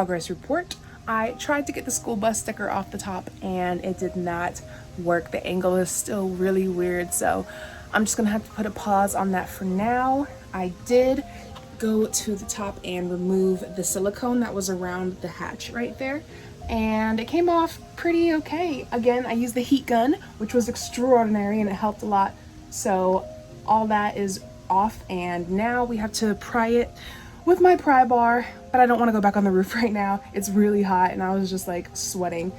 progress report. I tried to get the school bus sticker off the top and it did not work. The angle is still really weird, so I'm just gonna have to put a pause on that for now. I did go to the top and remove the silicone that was around the hatch right there, and it came off pretty okay. Again, I used the heat gun, which was extraordinary and it helped a lot. So all that is off, and now we have to pry it with my pry bar, but I don't want to go back on the roof right now. It's really hot and I was just like sweating.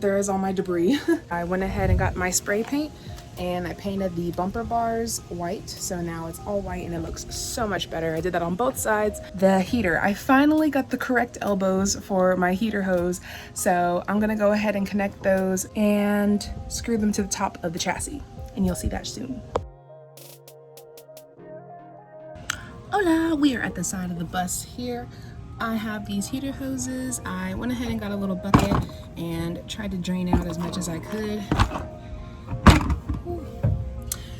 There is all my debris. I went ahead and got my spray paint and I painted the bumper bars white, so now it's all white and it looks so much better. I did that on both sides. The heater, I finally got the correct elbows for my heater hose, so I'm gonna go ahead and connect those and screw them to the top of the chassis, and you'll see that soon. Hola, we are at the side of the bus here. I have these heater hoses. I went ahead and got a little bucket and tried to drain out as much as I could,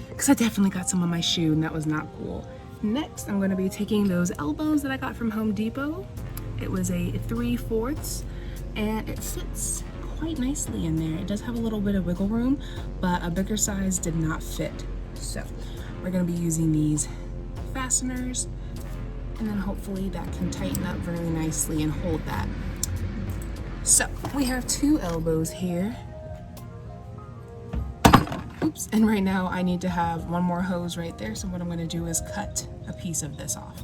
because I definitely got some on my shoe and that was not cool. Next, I'm going to be taking those elbows that I got from Home Depot. It was a 3/4 and it sits quite nicely in there. It does have a little bit of wiggle room, but a bigger size did not fit. So we're going to be using these fasteners, and then hopefully that can tighten up very nicely and hold that. So we have 2 elbows here. Oops, and right now I need to have one more hose right there, so what I'm going to do is cut a piece of this off.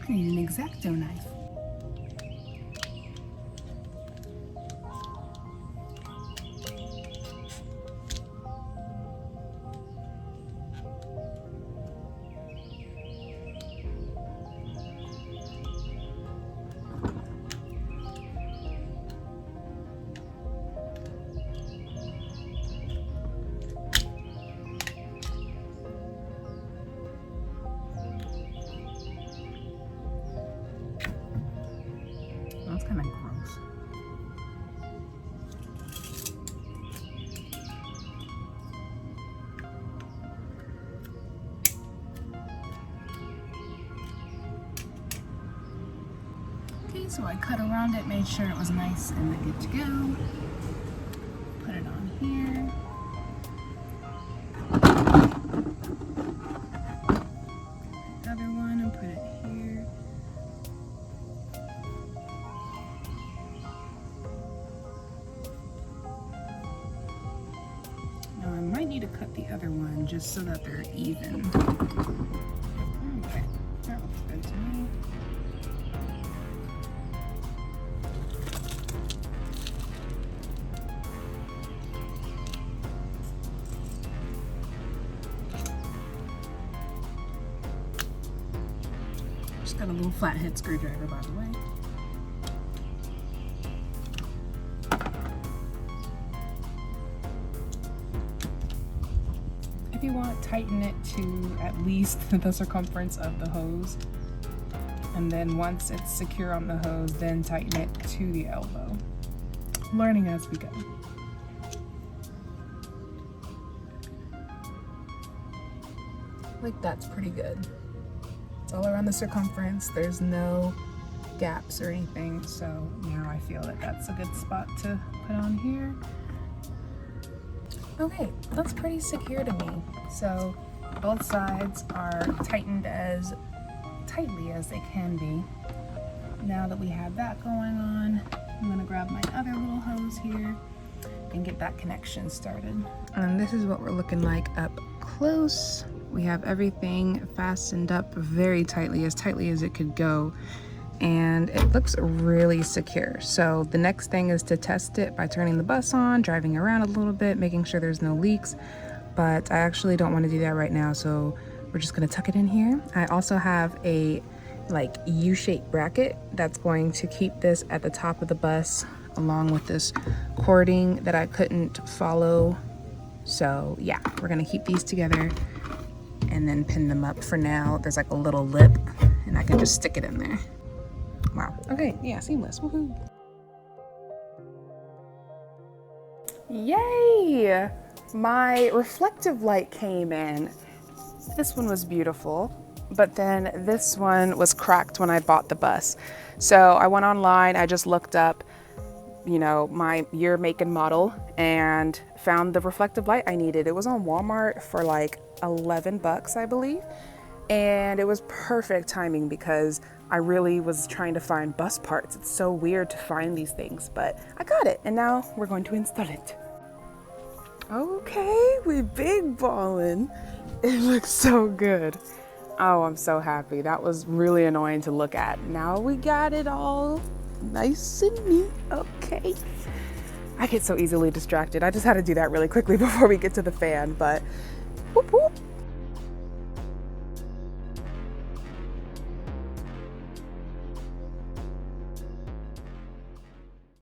I need an X-Acto knife. That's kind of gross. Okay, so I cut around it, made sure it was nice and good to go. Put it on here. Another one and put it here. Now I might need to cut the other one just so that they're even. Okay, that looks good to me. Just got a little flathead screwdriver, by the way. If you want, tighten it to at least the circumference of the hose. And then once it's secure on the hose, then tighten it to the elbow. Learning as we go. Like that's pretty good. It's all around the circumference. There's no gaps or anything. So now I feel that that's a good spot to put on here. Okay, that's pretty secure to me. So both sides are tightened as tightly as they can be. Now that we have that going on, I'm gonna grab my other little hose here and get that connection started. And this is what we're looking like up close. We have everything fastened up very tightly as it could go. And it looks really secure. So the next thing is to test it by turning the bus on, driving around a little bit, making sure there's no leaks. But I actually don't want to do that right now, so we're just gonna tuck it in here. I also have a like U-shaped bracket that's going to keep this at the top of the bus, along with this cording that I couldn't follow. So yeah, we're gonna keep these together and then pin them up. For now, there's like a little lip and I can just stick it in there. Wow. Okay, yeah, seamless. Woohoo. Yay! My reflective light came in. This one was beautiful, but then this one was cracked when I bought the bus. So I went online, I just looked up, my year, make, and model, and found the reflective light I needed. It was on Walmart for like $11, I believe. And it was perfect timing because I really was trying to find bus parts. It's so weird to find these things, but I got it, and now we're going to install it. Okay, we big ballin'. It looks so good. Oh, I'm so happy. That was really annoying to look at. Now we got it all nice and neat. Okay. I get so easily distracted. I just had to do that really quickly before we get to the fan, but whoop whoop.